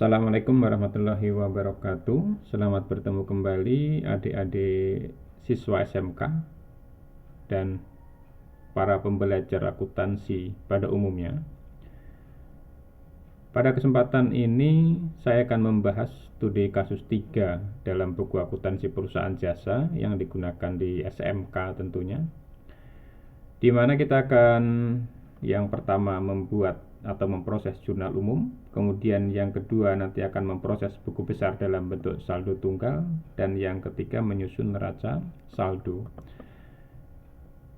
Assalamualaikum warahmatullahi wabarakatuh. Selamat bertemu kembali adik-adik siswa SMK dan para pembelajar akuntansi pada umumnya. Pada kesempatan ini saya akan membahas studi kasus 3 dalam buku akuntansi perusahaan jasa yang digunakan di SMK tentunya, di mana kita akan yang pertama membuat atau memproses jurnal umum, kemudian yang kedua nanti akan memproses buku besar dalam bentuk saldo tunggal, dan yang ketiga menyusun neraca saldo.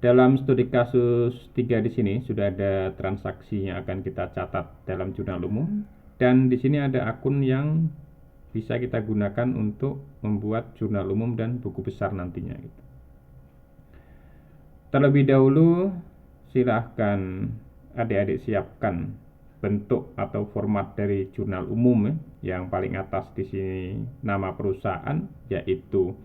Dalam studi kasus 3 di sini sudah ada transaksi yang akan kita catat dalam jurnal umum, dan di sini ada akun yang bisa kita gunakan untuk membuat jurnal umum dan buku besar nantinya. Terlebih dahulu silahkan adik-adik siapkan bentuk atau format dari jurnal umum Yang paling atas di sini nama perusahaan, yaitu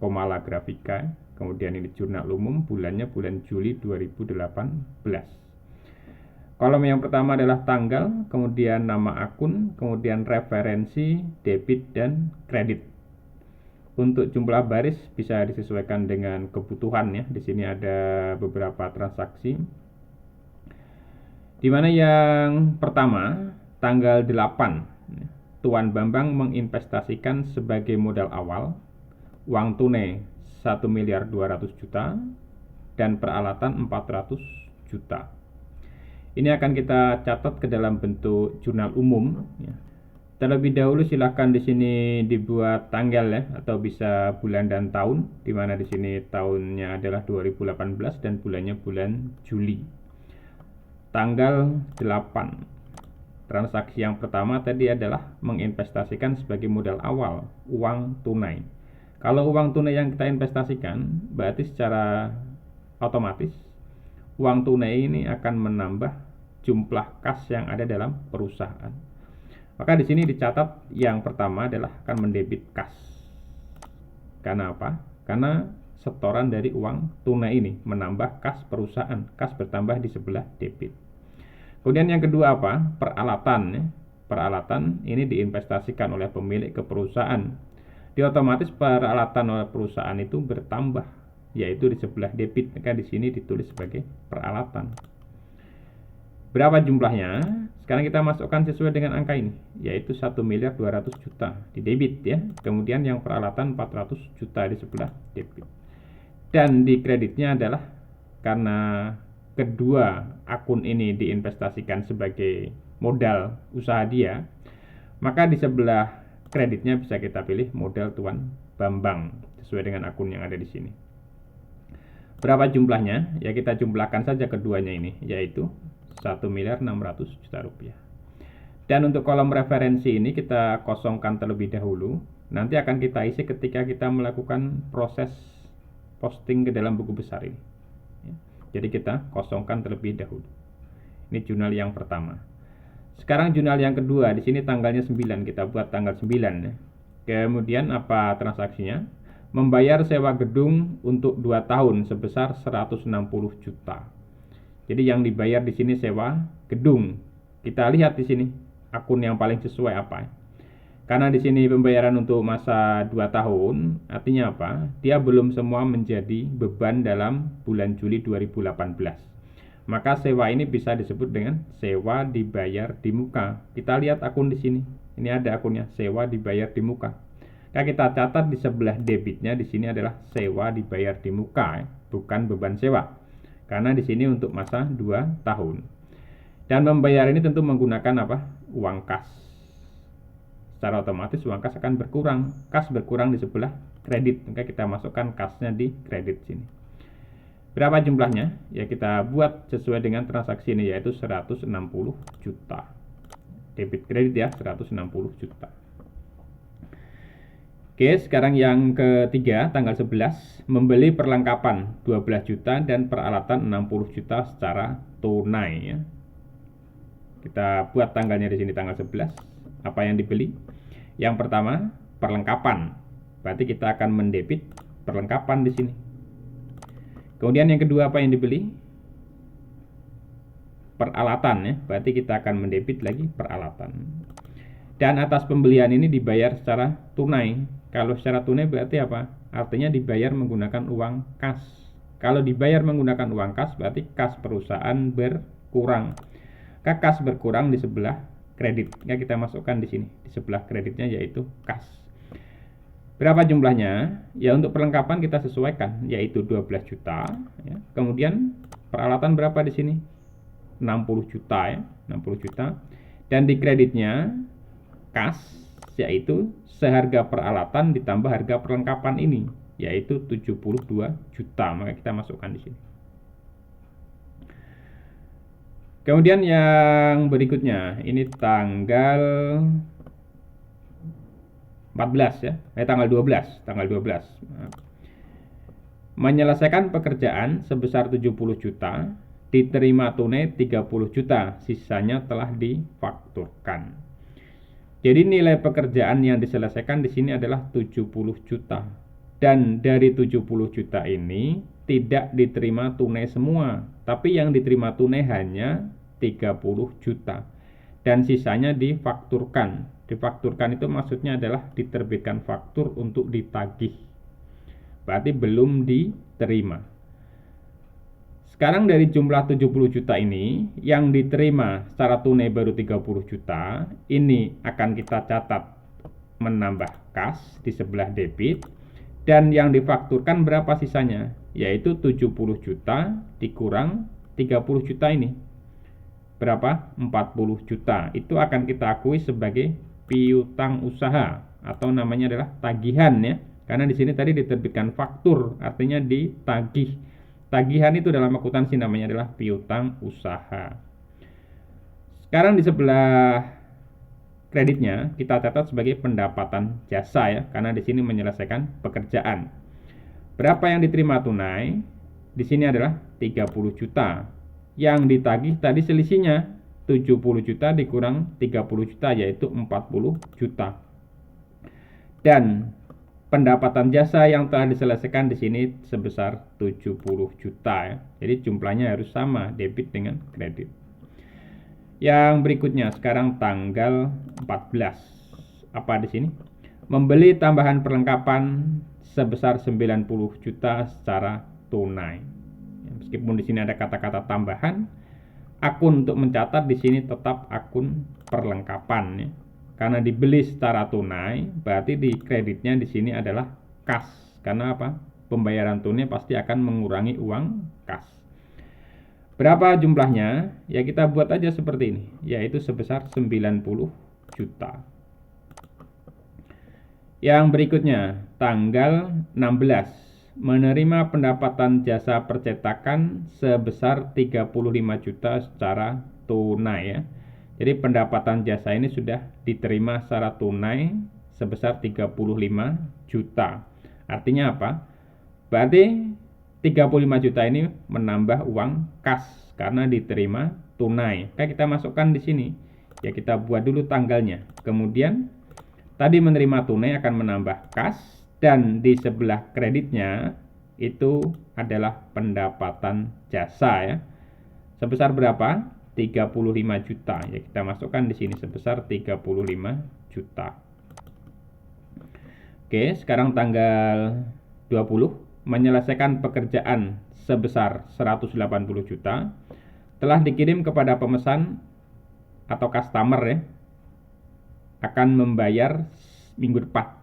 Komala Grafika. Kemudian ini jurnal umum, bulannya bulan Juli 2018. Kolom yang pertama adalah tanggal, kemudian nama akun, kemudian referensi, debit dan kredit. Untuk jumlah baris bisa disesuaikan dengan kebutuhan ya. Di sini ada beberapa transaksi. Di mana yang pertama, tanggal 8, Tuan Bambang menginvestasikan sebagai modal awal uang tunai 1.200.000.000 dan peralatan 400 juta. Ini akan kita catat ke dalam bentuk jurnal umum ya. Terlebih dahulu silakan di sini dibuat tanggal ya, atau bisa bulan dan tahun, di mana di sini tahunnya adalah 2018 dan bulannya bulan Juli. Tanggal 8, transaksi yang pertama tadi adalah menginvestasikan sebagai modal awal uang tunai. Kalau uang tunai yang kita investasikan, berarti secara otomatis uang tunai ini akan menambah jumlah kas yang ada dalam perusahaan. Maka di sini dicatat yang pertama adalah akan mendebit kas. Karena apa? Karena setoran dari uang tunai ini menambah kas perusahaan. Kas bertambah di sebelah debit. Kemudian yang kedua apa? Peralatan ya. Peralatan ini diinvestasikan oleh pemilik ke perusahaan. Di otomatis peralatan oleh perusahaan itu bertambah, yaitu di sebelah debit. Maka di sini ditulis sebagai peralatan. Berapa jumlahnya? Sekarang kita masukkan sesuai dengan angka ini, yaitu 1.200.000.000 di debit ya. Kemudian yang peralatan 400 juta di sebelah debit. Dan di kreditnya adalah karena kedua akun ini diinvestasikan sebagai modal usaha dia, maka di sebelah kreditnya bisa kita pilih modal Tuan Bambang sesuai dengan akun yang ada di sini. Berapa jumlahnya? Ya kita jumlahkan saja keduanya ini, yaitu 1.600.000.000 rupiah. Dan untuk kolom referensi ini kita kosongkan terlebih dahulu. Nanti akan kita isi ketika kita melakukan proses posting ke dalam buku besar ini. Jadi kita kosongkan terlebih dahulu. Ini jurnal yang pertama. Sekarang jurnal yang kedua, di sini tanggalnya 9, kita buat tanggal 9 ya. Kemudian apa transaksinya? Membayar sewa gedung untuk 2 tahun sebesar 160 juta. Jadi yang dibayar di sini sewa gedung. Kita lihat di sini akun yang paling sesuai apa. Karena di sini pembayaran untuk masa 2 tahun, artinya apa? Dia belum semua menjadi beban dalam bulan Juli 2018. Maka sewa ini bisa disebut dengan sewa dibayar di muka. Kita lihat akun di sini. Ini ada akunnya, sewa dibayar di muka. Nah, kita catat di sebelah debitnya di sini adalah sewa dibayar di muka, bukan beban sewa. Karena di sini untuk masa 2 tahun. Dan membayar ini tentu menggunakan apa? Uang kas. Secara otomatis uang kas akan berkurang. Kas berkurang di sebelah kredit, maka kita masukkan kasnya di kredit sini. Berapa jumlahnya? Ya kita buat sesuai dengan transaksi ini, yaitu 160 juta. Debit kredit ya, 160 juta. Oke, sekarang yang ketiga, tanggal 11, membeli perlengkapan 12 juta dan peralatan 60 juta secara tunai ya. Kita buat tanggalnya di sini tanggal 11. Apa yang dibeli? Yang pertama, perlengkapan. Berarti kita akan mendebit perlengkapan di sini. Kemudian yang kedua apa yang dibeli? Peralatan ya. Berarti kita akan mendebit lagi peralatan. Dan atas pembelian ini dibayar secara tunai. Kalau secara tunai berarti apa? Artinya dibayar menggunakan uang kas. Kalau dibayar menggunakan uang kas berarti kas perusahaan berkurang. Kas berkurang di sebelah kredit. Ya, kita masukkan di sini. Di sebelah kreditnya yaitu kas. Berapa jumlahnya? Ya, untuk perlengkapan kita sesuaikan yaitu 12 juta ya. Kemudian peralatan berapa di sini? 60 juta ya, 60 juta. Dan di kreditnya kas yaitu seharga peralatan ditambah harga perlengkapan ini yaitu 72 juta. Maka kita masukkan di sini. Kemudian yang berikutnya ini tanggal 14 ya. Tanggal 12. Menyelesaikan pekerjaan sebesar 70 juta, diterima tunai 30 juta, sisanya telah difakturkan. Jadi nilai pekerjaan yang diselesaikan di sini adalah 70 juta. Dan dari 70 juta ini tidak diterima tunai semua, tapi yang diterima tunai hanya 30 juta. Dan sisanya difakturkan. Difakturkan itu maksudnya adalah diterbitkan faktur untuk ditagih. Berarti belum diterima. Sekarang dari jumlah 70 juta ini, yang diterima secara tunai baru 30 juta, ini akan kita catat menambah kas di sebelah debit, dan yang difakturkan berapa sisanya? Yaitu 70 juta dikurang 30 juta ini. Berapa? 40 juta. Itu akan kita akui sebagai piutang usaha atau namanya adalah tagihan ya. Karena di sini tadi diterbitkan faktur, artinya ditagih. Tagihan itu dalam akuntansi namanya adalah piutang usaha. Sekarang di sebelah kreditnya kita catat sebagai pendapatan jasa ya, karena di sini menyelesaikan pekerjaan. Berapa yang diterima tunai? Di sini adalah 30 juta. Yang ditagih tadi selisihnya 70 juta dikurang 30 juta yaitu 40 juta. Dan pendapatan jasa yang telah diselesaikan di sini sebesar 70 juta ya. Jadi jumlahnya harus sama debit dengan kredit. Yang berikutnya sekarang tanggal 14. Apa di sini? Membeli tambahan perlengkapan sebesar 90 juta secara tunai. Meskipun di sini ada kata-kata tambahan, akun untuk mencatat di sini tetap akun perlengkapan ya. Karena dibeli secara tunai, berarti di kreditnya di sini adalah kas. Karena apa? Pembayaran tunai pasti akan mengurangi uang kas. Berapa jumlahnya? Ya kita buat aja seperti ini, yaitu sebesar 90 juta. Yang berikutnya, tanggal 16. Menerima pendapatan jasa percetakan sebesar 35 juta secara tunai ya. Jadi pendapatan jasa ini sudah diterima secara tunai sebesar 35 juta. Artinya apa? Berarti 35 juta ini menambah uang kas karena diterima tunai. Kita masukkan di sini. Ya kita buat dulu tanggalnya. Kemudian tadi menerima tunai akan menambah kas, dan di sebelah kreditnya itu adalah pendapatan jasa ya. Sebesar berapa? 35 juta. Ya kita masukkan di sini sebesar 35 juta. Oke, sekarang tanggal 20 menyelesaikan pekerjaan sebesar 180 juta telah dikirim kepada pemesan atau customer ya, akan membayar minggu depan.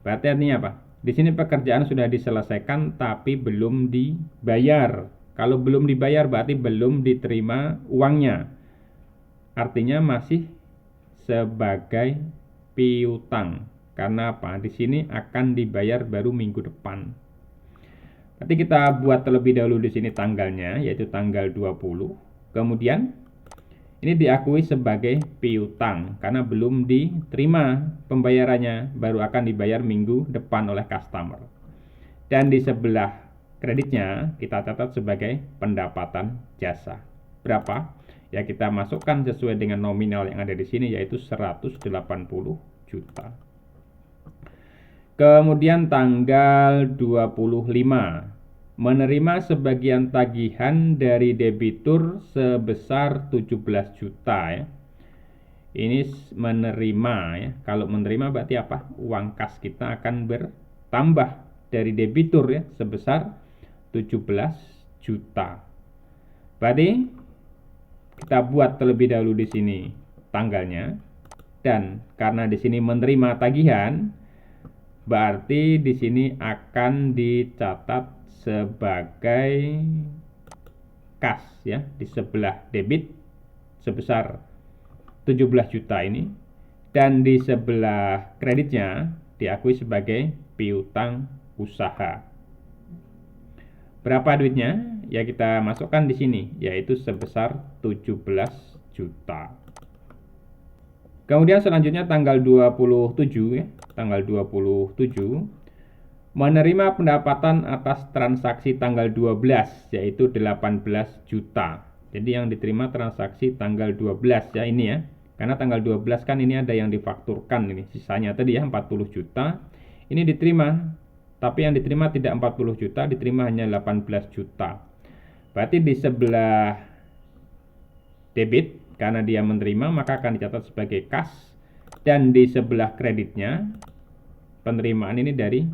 Berarti artinya apa? Di sini pekerjaan sudah diselesaikan tapi belum dibayar. Kalau belum dibayar berarti belum diterima uangnya. Artinya masih sebagai piutang. Karena apa? Di sini akan dibayar baru minggu depan. Nanti kita buat terlebih dahulu di sini tanggalnya, yaitu tanggal 20. Kemudian ini diakui sebagai piutang karena belum diterima pembayarannya, baru akan dibayar minggu depan oleh customer. Dan di sebelah kreditnya kita catat sebagai pendapatan jasa. Berapa? Ya kita masukkan sesuai dengan nominal yang ada di sini, yaitu 180 juta. Kemudian tanggal 25 menerima sebagian tagihan dari debitur sebesar 17 juta ya. Ini menerima ya. Kalau menerima berarti apa? Uang kas kita akan bertambah dari debitur ya sebesar 17 juta. Berarti kita buat terlebih dahulu di sini tanggalnya, dan karena di sini menerima tagihan, berarti di sini akan dicatat sebagai kas ya, di sebelah debit sebesar 17 juta ini, dan di sebelah kreditnya diakui sebagai piutang usaha. Berapa duitnya? Ya kita masukkan di sini, yaitu sebesar 17 juta. Kemudian selanjutnya tanggal 27 ya, tanggal 27 menerima pendapatan atas transaksi tanggal 12 yaitu 18 juta. Jadi yang diterima transaksi tanggal 12 ya ini ya. Karena tanggal 12 kan ini ada yang difakturkan ini, sisanya tadi ya 40 juta. Ini diterima. Tapi yang diterima tidak 40 juta, diterima hanya 18 juta. Berarti di sebelah debit, karena dia menerima maka akan dicatat sebagai kas, dan di sebelah kreditnya penerimaan ini dari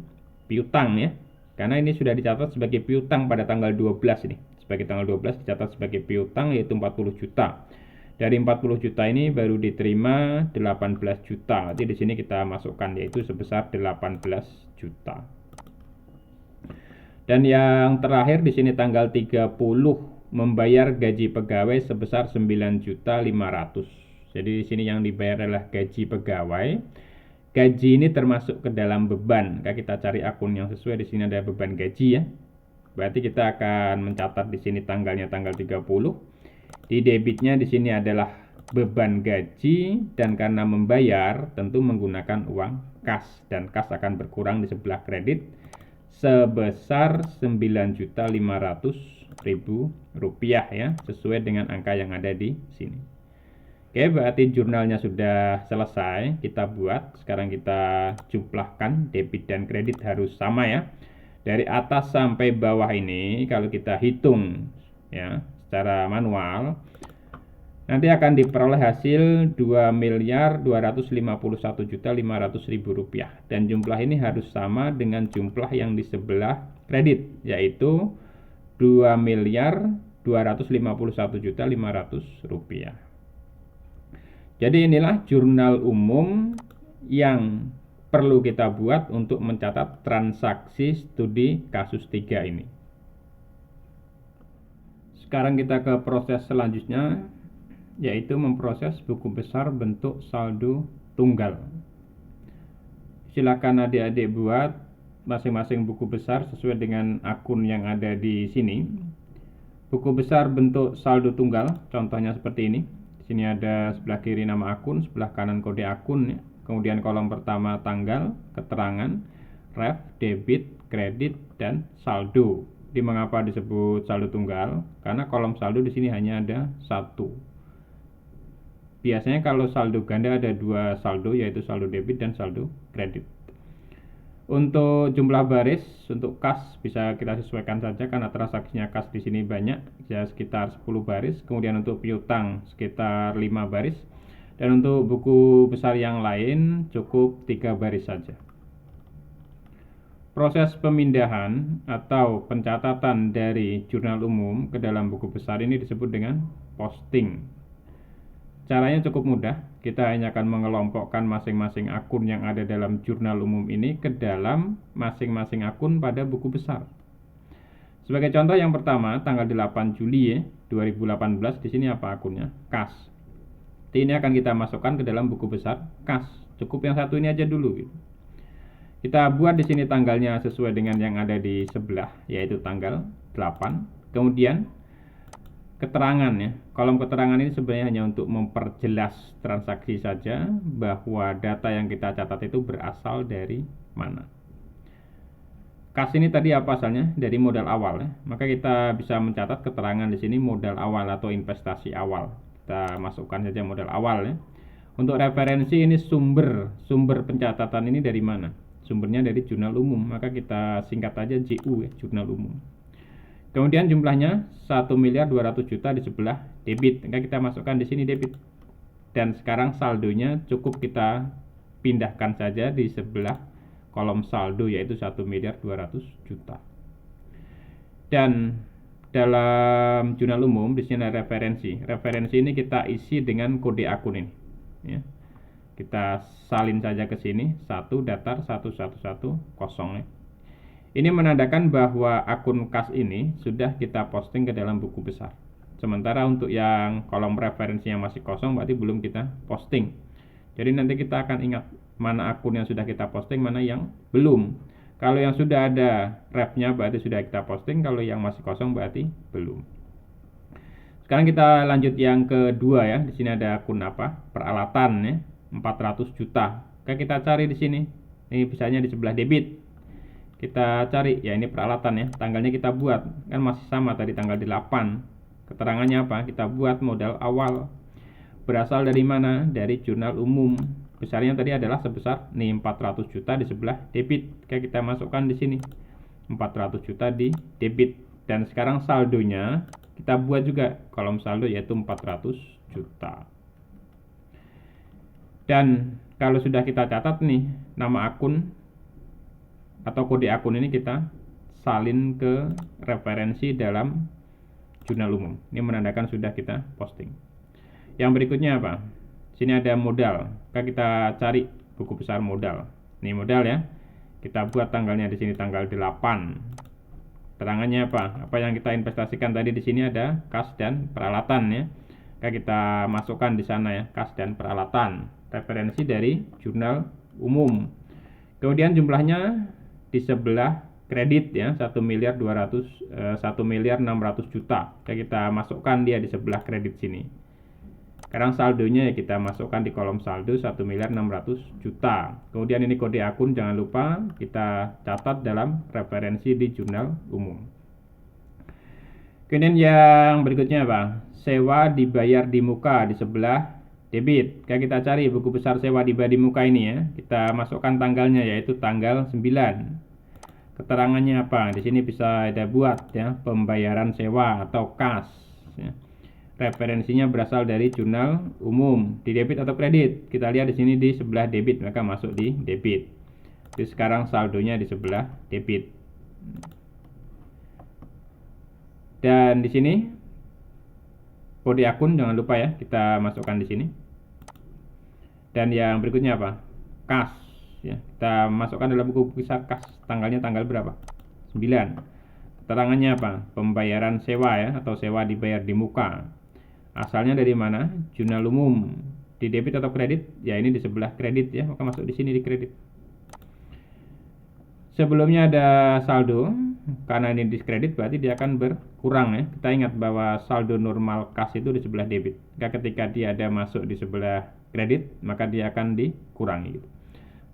piutang ya, karena ini sudah dicatat sebagai piutang pada tanggal 12 ini, sebagai tanggal 12 dicatat sebagai piutang yaitu 40 juta. Dari 40 juta ini baru diterima 18 juta. Jadi di sini kita masukkan yaitu sebesar 18 juta. Dan yang terakhir di sini tanggal 30 membayar gaji pegawai sebesar 9.500.000. Jadi di sini yang dibayar adalah gaji pegawai. Gaji ini termasuk ke dalam beban. Kita cari akun yang sesuai. Di sini ada beban gaji ya. Berarti kita akan mencatat di sini tanggalnya tanggal 30. Di debitnya di sini adalah beban gaji, dan karena membayar tentu menggunakan uang kas, dan kas akan berkurang di sebelah kredit sebesar 9.500.000 rupiah ya, sesuai dengan angka yang ada di sini. Oke, berarti jurnalnya sudah selesai kita buat. Sekarang kita jumlahkan debit dan kredit harus sama ya. Dari atas sampai bawah ini kalau kita hitung ya secara manual, nanti akan diperoleh hasil 2.251.500.000 rupiah, dan jumlah ini harus sama dengan jumlah yang di sebelah kredit, yaitu 2.251.500.000 rupiah. Jadi inilah jurnal umum yang perlu kita buat untuk mencatat transaksi studi kasus 3 ini. Sekarang kita ke proses selanjutnya, yaitu memproses buku besar bentuk saldo tunggal. Silakan adik-adik buat masing-masing buku besar sesuai dengan akun yang ada di sini. Buku besar bentuk saldo tunggal, contohnya seperti ini. Di sini ada sebelah kiri nama akun, sebelah kanan kode akun, ya. Kemudian kolom pertama tanggal, keterangan, ref, debit, kredit, dan saldo. Jadi mengapa disebut saldo tunggal? Karena kolom saldo di sini hanya ada satu. Biasanya kalau saldo ganda ada dua saldo, yaitu saldo debit dan saldo kredit. Untuk jumlah baris, untuk kas bisa kita sesuaikan saja karena transaksinya kas di sini banyak, ya sekitar 10 baris. Kemudian untuk piutang sekitar 5 baris. Dan untuk buku besar yang lain cukup 3 baris saja. Proses pemindahan atau pencatatan dari jurnal umum ke dalam buku besar ini disebut dengan posting. Caranya cukup mudah, kita hanya akan mengelompokkan masing-masing akun yang ada dalam jurnal umum ini ke dalam masing-masing akun pada buku besar. Sebagai contoh yang pertama, tanggal 8 Juli 2018, di sini apa akunnya? Kas. Ini akan kita masukkan ke dalam buku besar kas. Cukup yang satu ini aja dulu gitu. Kita buat di sini tanggalnya sesuai dengan yang ada di sebelah, yaitu tanggal 8. Kemudian keterangan ya. Kolom keterangan ini sebenarnya hanya untuk memperjelas transaksi saja, bahwa data yang kita catat itu berasal dari mana. Kas ini tadi apa asalnya? Dari modal awal ya. Maka kita bisa mencatat keterangan di sini modal awal atau investasi awal. Kita masukkan saja modal awal ya. Untuk referensi ini sumber pencatatan ini dari mana? Sumbernya dari jurnal umum, maka kita singkat aja JU ya, jurnal umum. Kemudian jumlahnya 1.200.000.000 di sebelah debit, maka kita masukkan di sini debit. dan sekarang saldonya cukup kita pindahkan saja di sebelah kolom saldo, yaitu 1.200.000.000. Dan dalam jurnal umum di sini ada referensi. Referensi ini kita isi dengan kode akun ini. Ya. Kita salin saja ke sini, 1 datar 11110 ya. Ini menandakan bahwa akun kas ini sudah kita posting ke dalam buku besar. Sementara untuk yang kolom referensi yang masih kosong berarti belum kita posting. Jadi nanti kita akan ingat mana akun yang sudah kita posting, mana yang belum. Kalau yang sudah ada refnya berarti sudah kita posting, kalau yang masih kosong berarti belum. Sekarang kita lanjut yang kedua ya. Di sini ada akun apa? Peralatan ya, 400 juta. Oke, kita cari di sini. Ini bisanya di sebelah debit. Kita cari ya, ini peralatan ya. Tanggalnya kita buat, kan masih sama tadi tanggal 8. Keterangannya apa? Kita buat modal awal. Berasal dari mana? Dari jurnal umum. Besarnya tadi adalah sebesar nih 400 juta di sebelah debit. Oke, kita masukkan di sini 400 juta di debit. Dan sekarang saldonya kita buat juga kolom saldo, yaitu 400 juta. Dan kalau sudah kita catat nih nama akun atau kode akun ini, kita salin ke referensi dalam jurnal umum. Ini menandakan sudah kita posting. Yang berikutnya apa? Sini ada modal. Kita cari buku besar modal. Ini modal ya. Kita buat tanggalnya di sini tanggal 8. Terangannya apa? Apa yang kita investasikan tadi di sini ada kas dan peralatan ya. Kita masukkan di sana ya, kas dan peralatan. Referensi dari jurnal umum. Kemudian jumlahnya di sebelah kredit ya, 1.600.000.000. Kita masukkan dia di sebelah kredit sini. Sekarang saldonya ya kita masukkan di kolom saldo 1.600.000.000. Kemudian ini kode akun jangan lupa kita catat dalam referensi di jurnal umum. Kemudian yang berikutnya apa? Sewa dibayar di muka di sebelah debit. Kita cari buku besar sewa dibayar di muka ini ya. Kita masukkan tanggalnya, yaitu tanggal 9. Keterangannya apa? Di sini bisa ada buat ya, pembayaran sewa atau kas ya. Referensinya berasal dari jurnal umum. Di debit atau kredit? Kita lihat di sini di sebelah debit, maka masuk di debit. Jadi sekarang saldonya di sebelah debit. Dan di sini kode akun jangan lupa ya, kita masukkan di sini. Dan yang berikutnya apa? Kas ya. Kita masukkan dalam buku besar kas. Tanggalnya tanggal berapa? 9. Keterangannya apa? Pembayaran sewa ya, atau sewa dibayar di muka. Asalnya dari mana? Jurnal umum. Di debit atau kredit? Ya ini di sebelah kredit ya, maka masuk di sini di kredit. Sebelumnya ada saldo, karena ini di kredit berarti dia akan berkurang ya. Kita ingat bahwa saldo normal kas itu di sebelah debit. Ketika dia ada masuk di sebelah kredit, maka dia akan dikurangi gitu.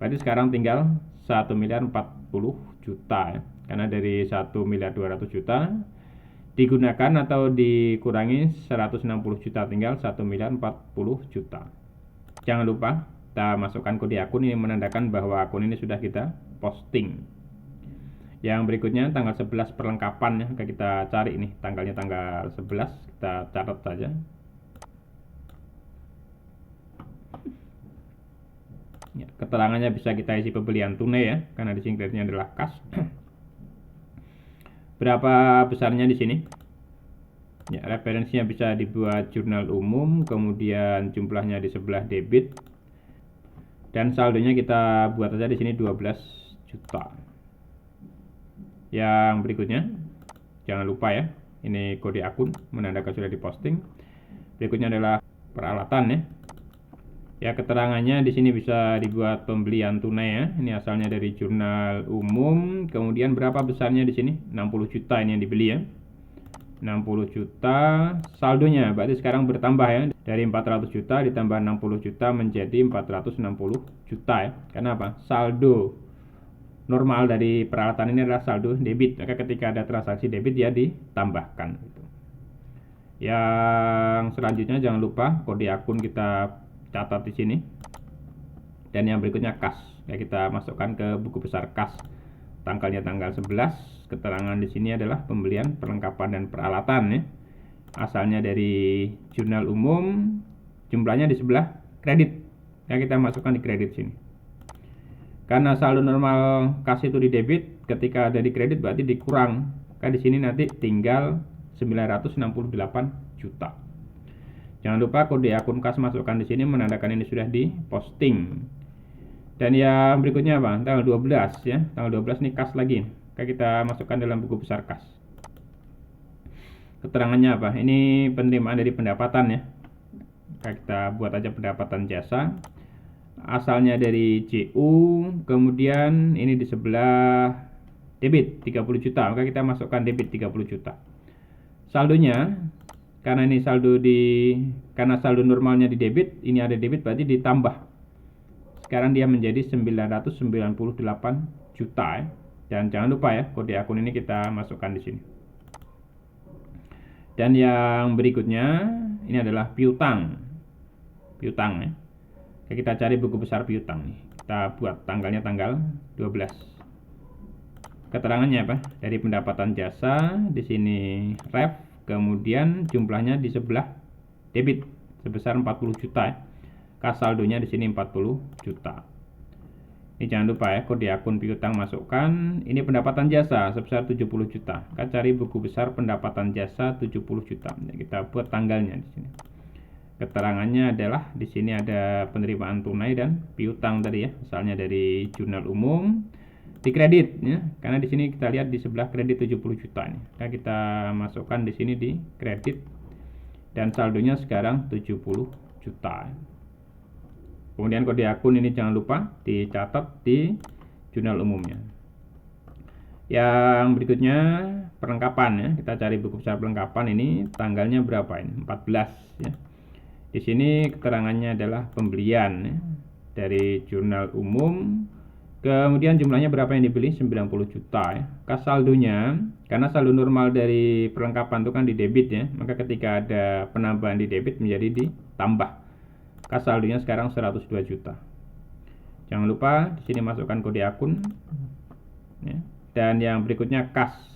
Berarti sekarang tinggal 1.040.000.000 ya. Karena dari 1.200.000.000 digunakan atau dikurangi 160 juta, tinggal 1.040.000.000. Jangan lupa kita masukkan kode akun ini menandakan bahwa akun ini sudah kita posting. Yang berikutnya tanggal 11 perlengkapan ya. Kita cari nih tanggalnya tanggal 11, kita catat saja. Ya, keterangannya bisa kita isi pembelian tunai ya, karena di sini kreditnya adalah kas. Berapa besarnya di sini? Ya, referensinya bisa dibuat jurnal umum, kemudian jumlahnya di sebelah debit. Dan saldonya kita buat saja di sini 12 juta. Yang berikutnya jangan lupa ya, ini kode akun menandakan sudah diposting. Berikutnya adalah peralatan ya. Ya, keterangannya di sini bisa dibuat pembelian tunai ya. Ini asalnya dari jurnal umum. Kemudian berapa besarnya di sini? 60 juta ini yang dibeli ya. 60 juta. Saldonya berarti sekarang bertambah ya. Dari 400 juta ditambah 60 juta menjadi 460 juta ya. Karena apa? Saldo normal dari peralatan ini adalah saldo debit. Maka ketika ada transaksi debit dia ditambahkan gitu. Yang selanjutnya jangan lupa kode akun kita catat di sini. Dan yang berikutnya kas. Ya, kita masukkan ke buku besar kas. Tanggalnya tanggal 11. Keterangan di sini adalah pembelian perlengkapan dan peralatan ya. Asalnya dari jurnal umum, jumlahnya di sebelah kredit. Ya, kita masukkan di kredit sini. Karena saldo normal kas itu di debit, ketika ada di kredit berarti dikurang. Kan di sini nanti tinggal 968 juta. Jangan lupa kode akun kas masukkan di sini menandakan ini sudah diposting. Dan yang berikutnya apa? Tanggal 12 ya. Tanggal 12 ini kas lagi. Kita masukkan dalam buku besar kas. Keterangannya apa? Ini penerimaan dari pendapatan ya. Kita buat aja pendapatan jasa. Asalnya dari JU, kemudian ini di sebelah debit 30 juta, maka kita masukkan debit 30 juta. Saldonya, karena ini karena saldo normalnya di debit, ini ada debit berarti ditambah. Sekarang dia menjadi 998 juta ya. Dan jangan lupa ya, kode akun ini kita masukkan di sini. Dan yang berikutnya ini adalah piutang. Piutang ya. Kita cari buku besar piutang nih. Kita buat tanggalnya tanggal 12. Keterangannya apa? Dari pendapatan jasa, di sini ref, kemudian jumlahnya di sebelah debit sebesar 40 juta ya. Kas saldonya di sini 40 juta. Ini jangan lupa ya, kode akun piutang masukkan. Ini pendapatan jasa sebesar 70 juta. Kita cari buku besar pendapatan jasa 70 juta. Kita buat tanggalnya di sini. Keterangannya adalah di sini ada penerimaan tunai dan piutang tadi ya, asalnya dari jurnal umum di kredit ya. Karena di sini kita lihat di sebelah kredit 70 juta ini. Nah, kita masukkan di sini di kredit dan saldonya sekarang 70 juta. Kemudian kode akun ini jangan lupa dicatat di jurnal umumnya. Yang berikutnya perlengkapan ya. Kita cari buku besar perlengkapan ini tanggalnya berapa ini? 14 ya. Di sini keterangannya adalah pembelian ya, dari jurnal umum. Kemudian jumlahnya berapa yang dibeli? 90 juta ya. Kas saldonya, karena saldo normal dari perlengkapan itu kan di debit ya, maka ketika ada penambahan di debit menjadi ditambah. Kas saldonya sekarang 102 juta. Jangan lupa di sini masukkan kode akun ya. Dan yang berikutnya kas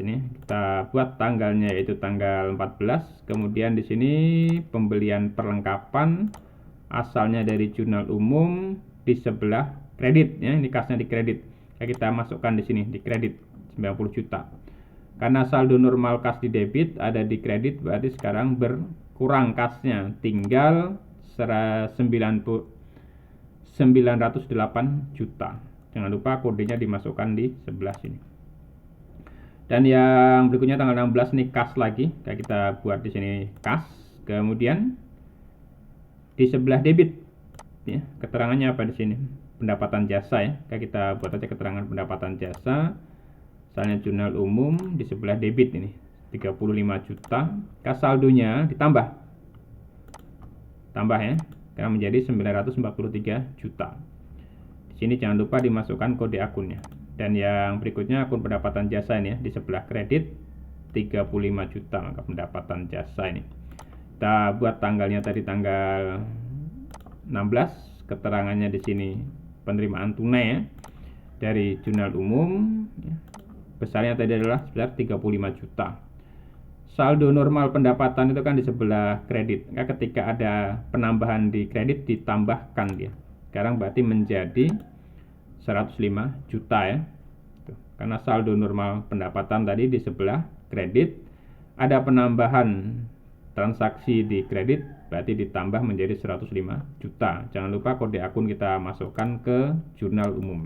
ini kita buat tanggalnya yaitu tanggal 14. Kemudian di sini pembelian perlengkapan asalnya dari jurnal umum di sebelah kredit ya. Ini kasnya di kredit. Kita masukkan di sini di kredit 90 juta. Karena saldo normal kas di debit ada di kredit berarti sekarang berkurang kasnya, tinggal 908 juta. Jangan lupa kodenya dimasukkan di sebelah sini. Dan yang berikutnya tanggal 16 ini kas lagi. Kita buat di sini kas. Kemudian di sebelah debit ya, keterangannya apa di sini? Pendapatan jasa ya. Kita buat aja keterangan pendapatan jasa. Misalnya jurnal umum di sebelah debit ini 35 juta. Kas saldonya ditambah. Tambah ya. Karena menjadi 943 juta. Di sini jangan lupa dimasukkan kode akunnya. Dan yang berikutnya akun pendapatan jasa ini ya, di sebelah kredit 35 juta maka pendapatan jasa ini. Kita buat tanggalnya tadi tanggal 16, keterangannya di sini penerimaan tunai ya, dari jurnal umum ya. Besarnya tadi adalah sebesar 35 juta. Saldo normal pendapatan itu kan di sebelah kredit. Nah, ketika ada penambahan di kredit ditambahkan dia. Sekarang berarti menjadi 105 juta ya. Karena saldo normal pendapatan tadi di sebelah kredit, ada penambahan transaksi di kredit berarti ditambah menjadi 105 juta. Jangan lupa kode akun kita masukkan ke jurnal umum.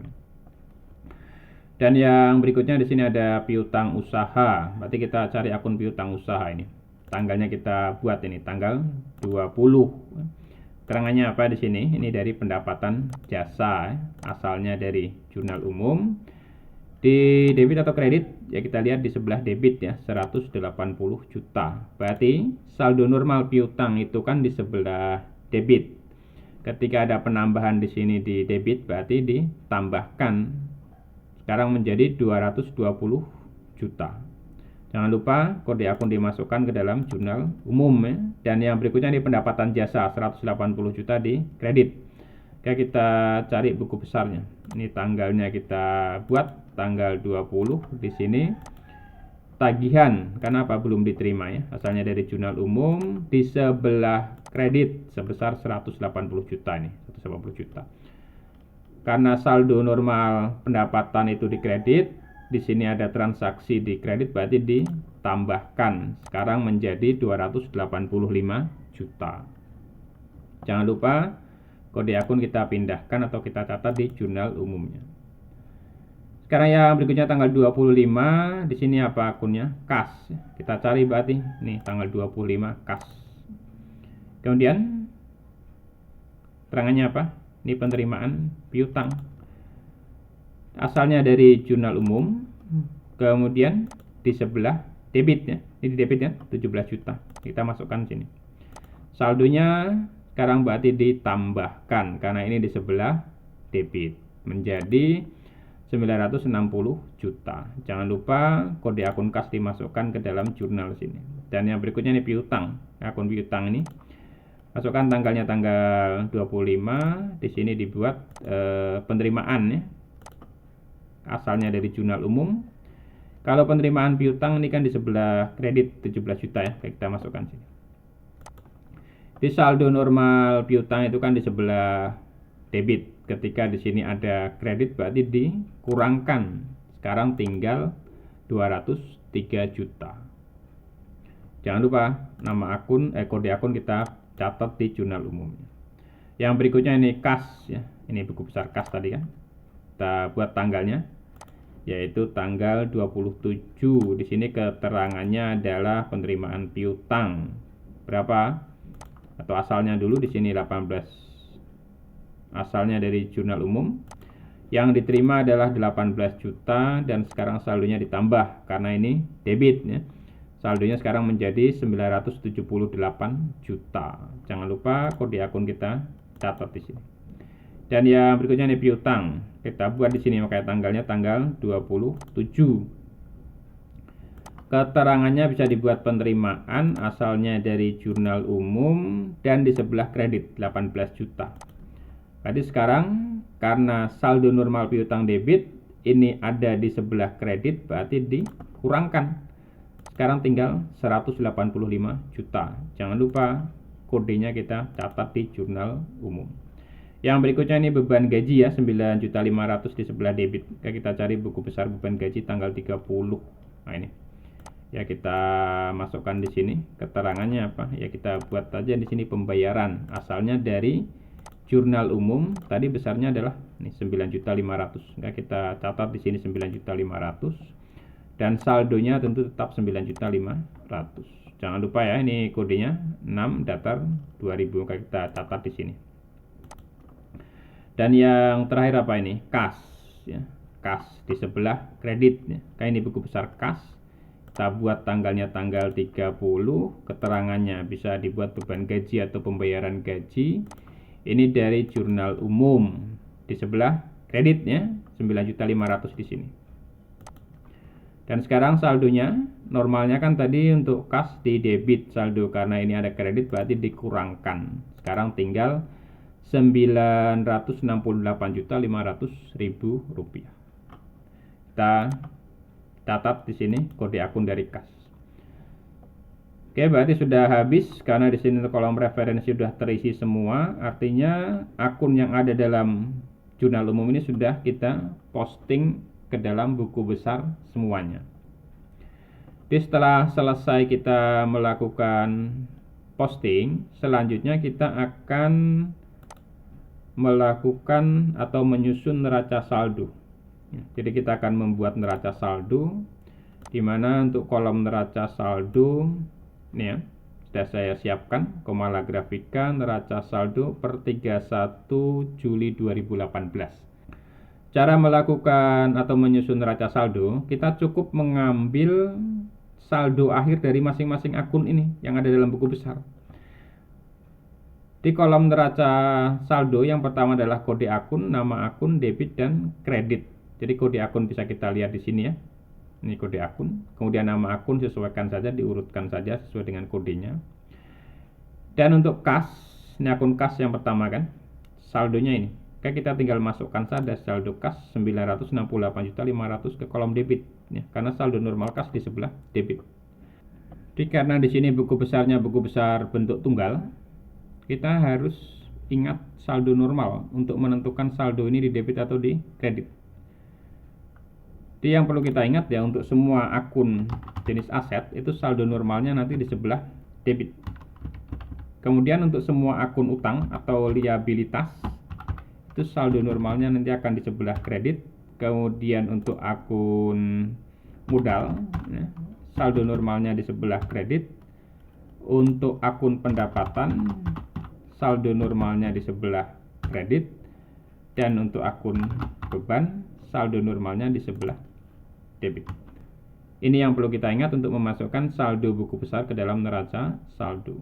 Dan yang berikutnya di sini ada piutang usaha. Berarti kita cari akun piutang usaha ini. Tanggalnya kita buat ini tanggal 20. Keterangannya apa di sini? Ini dari pendapatan jasa, asalnya dari jurnal umum. Di debit atau kredit, ya kita lihat di sebelah debit ya, 180 juta. Berarti saldo normal piutang itu kan di sebelah debit. Ketika ada penambahan di sini di debit, berarti ditambahkan. Sekarang menjadi 220 juta. Jangan lupa kode akun dimasukkan ke dalam jurnal umum ya. Dan yang berikutnya ini pendapatan jasa 180 juta di kredit. Oke, kita cari buku besarnya. Ini tanggalnya kita buat tanggal 20 di sini. Tagihan, karena apa belum diterima ya. Asalnya dari jurnal umum di sebelah kredit sebesar 180 juta ini, 180 juta. Karena saldo normal pendapatan itu di kredit, di sini ada transaksi di kredit, berarti ditambahkan sekarang menjadi 285 juta. Jangan lupa kode akun kita pindahkan atau kita catat di jurnal umumnya. Sekarang yang berikutnya tanggal 25, di sini apa akunnya? Kas. Kita cari berarti nih tanggal 25 kas. Kemudian terangannya apa? Ini penerimaan piutang. Asalnya dari jurnal umum. Kemudian di sebelah debit ya. Ini debit ya, 17 juta. Kita masukkan sini. Saldonya sekarang berarti ditambahkan karena ini di sebelah debit menjadi 960 juta. Jangan lupa kode akun kas dimasukkan ke dalam jurnal sini. Dan yang berikutnya ini piutang. Akun piutang ini masukkan tanggalnya tanggal 25. Di sini dibuat penerimaan ya. Asalnya dari jurnal umum. Kalau penerimaan piutang ini kan di sebelah kredit 17 juta ya. Kita masukkan sini. Di saldo normal piutang itu kan di sebelah debit. Ketika di sini ada kredit berarti dikurangkan. Sekarang tinggal 203 juta. Jangan lupa nama akun kode akun kita catat di jurnal umumnya. Yang berikutnya ini kas ya. Ini buku besar kas tadi kan. Kita buat tanggalnya yaitu tanggal 27. Di sini keterangannya adalah penerimaan piutang. Berapa? Atau asalnya dulu di sini 18. Asalnya dari jurnal umum. Yang diterima adalah 18 juta dan sekarang saldonya ditambah karena ini debit ya. Saldonya sekarang menjadi 978 juta. Jangan lupa kode akun kita catat di sini. Dan yang berikutnya ini piutang. Kita buat di sini makanya tanggalnya tanggal 27. Keterangannya bisa dibuat penerimaan asalnya dari jurnal umum dan di sebelah kredit 18 juta. Jadi sekarang karena saldo normal piutang debit ini ada di sebelah kredit berarti dikurangkan. Sekarang tinggal 185 juta. Jangan lupa kodenya kita catat di jurnal umum. Yang berikutnya ini beban gaji ya 9.500.000 di sebelah debit. Kita cari buku besar beban gaji tanggal 30. Nah ini. Ya kita masukkan di sini keterangannya apa? Ya kita buat saja di sini pembayaran asalnya dari jurnal umum tadi besarnya adalah nih 9.500.000. Kita catat di sini 9.500.000 dan saldonya tentu tetap 9.500.000. Jangan lupa ya ini kodenya 6 datar 2000. Kita catat di sini. Dan yang terakhir apa ini? Kas ya. Kas di sebelah kredit ya. Kayak ini buku besar kas. Kita buat tanggalnya tanggal 30, keterangannya bisa dibuat beban gaji atau pembayaran gaji. Ini dari jurnal umum di sebelah kreditnya 9.500.000 di sini. Dan sekarang saldonya normalnya kan tadi untuk kas di debit saldo karena ini ada kredit berarti dikurangkan. Sekarang tinggal 968.500.000 rupiah. Kita catat di sini kode akun dari kas. Oke, berarti sudah habis karena di sini kolom referensi sudah terisi semua. Artinya akun yang ada dalam jurnal umum ini sudah kita posting ke dalam buku besar semuanya. Jadi setelah selesai kita melakukan posting, selanjutnya kita akan melakukan atau menyusun neraca saldo. Jadi kita akan membuat neraca saldo, di mana untuk kolom neraca saldo ini ya, sudah saya siapkan Komala Grafika neraca saldo per 31 Juli 2018. Cara melakukan atau menyusun neraca saldo, kita cukup mengambil saldo akhir dari masing-masing akun ini yang ada dalam buku besar. Di kolom neraca saldo yang pertama adalah kode akun, nama akun, debit dan kredit. Jadi kode akun bisa kita lihat di sini ya. Ini kode akun, kemudian nama akun sesuaikan saja, diurutkan saja sesuai dengan kodenya. Dan untuk kas, ini akun kas yang pertama kan, saldonya ini. Kita tinggal masukkan saja saldo kas 968.500 ke kolom debit ya, karena saldo normal kas di sebelah debit. Jadi karena di sini buku besarnya buku besar bentuk tunggal, kita harus ingat saldo normal untuk menentukan saldo ini di debit atau di kredit. Jadi yang perlu kita ingat ya, untuk semua akun jenis aset itu saldo normalnya nanti di sebelah debit. Kemudian untuk semua akun utang atau liabilitas itu saldo normalnya nanti akan di sebelah kredit. Kemudian untuk akun modal ya, saldo normalnya di sebelah kredit. Untuk akun pendapatan saldo normalnya di sebelah kredit. Dan untuk akun beban saldo normalnya di sebelah debit. Ini yang perlu kita ingat untuk memasukkan saldo buku besar ke dalam neraca saldo.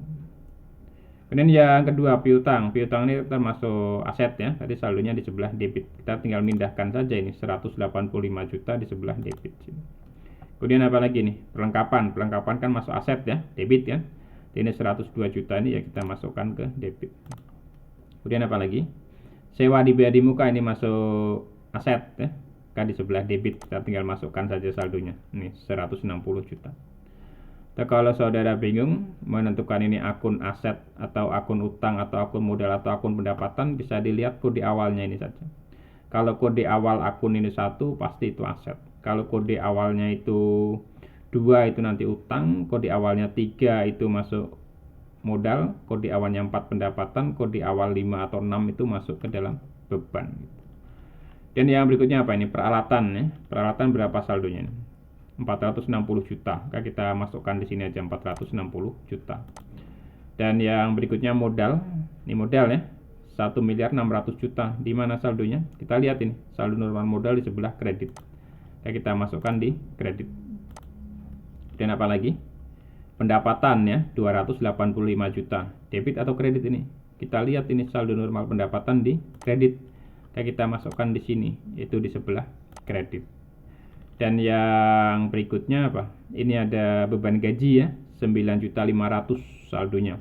Kemudian yang kedua, piutang. Piutang ini termasuk aset ya. Tadi saldonya di sebelah debit. Kita tinggal mindahkan saja ini 185 juta di sebelah debit. Kemudian apa lagi nih? Perlengkapan. Perlengkapan kan masuk aset ya, debit ya. Ini 102 juta ini ya kita masukkan ke debit. Kemudian apa lagi? Sewa di bea di muka ini masuk aset ya. Kan di sebelah debit, kita tinggal masukkan saja saldonya. Ini 160 juta. Nah, kalau saudara bingung menentukan ini akun aset atau akun utang atau akun modal atau akun pendapatan, bisa dilihat kode awalnya ini saja. Kalau kode awal akun ini 1, pasti itu aset. Kalau kode awalnya itu 2, itu nanti utang. Kode awalnya 3 itu masuk modal. Kode awalnya 4 pendapatan. Kode awal 5 atau 6 itu masuk ke dalam beban. Dan yang berikutnya apa ini? Peralatan ya. Peralatan berapa saldonya ini? 460 juta. Kita masukkan di sini aja 460 juta. Dan yang berikutnya modal. Ini modal ya. 1.600.000.000 juta. Di mana saldonya? Kita lihat ini. Saldo normal modal di sebelah kredit. Kita masukkan di kredit. Dan apa lagi? Pendapatan ya, 285 juta. Debit atau kredit ini? Kita lihat ini saldo normal pendapatan di kredit. Kita masukkan di sini, itu di sebelah kredit. Dan yang berikutnya apa? Ini ada beban gaji ya, 9.500.000 saldonya.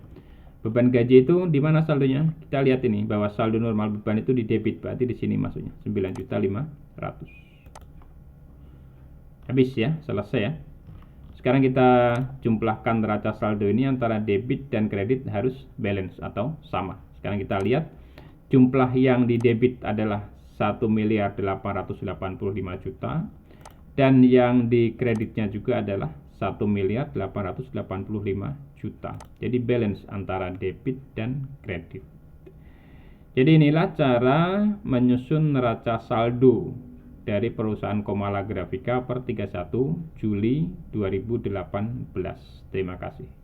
Beban gaji itu di mana saldonya? Kita lihat ini bahwa saldo normal beban itu di debit, berarti di sini masuknya 9.500.000. Habis ya, selesai ya. Sekarang kita jumlahkan neraca saldo ini antara debit dan kredit harus balance atau sama. Sekarang kita lihat jumlah yang di debit adalah 1.885 juta dan yang di kreditnya juga adalah 1.885 juta. Jadi balance antara debit dan kredit. Jadi inilah cara menyusun neraca saldo dari perusahaan Komala Grafika per 31 Juli 2018. Terima kasih.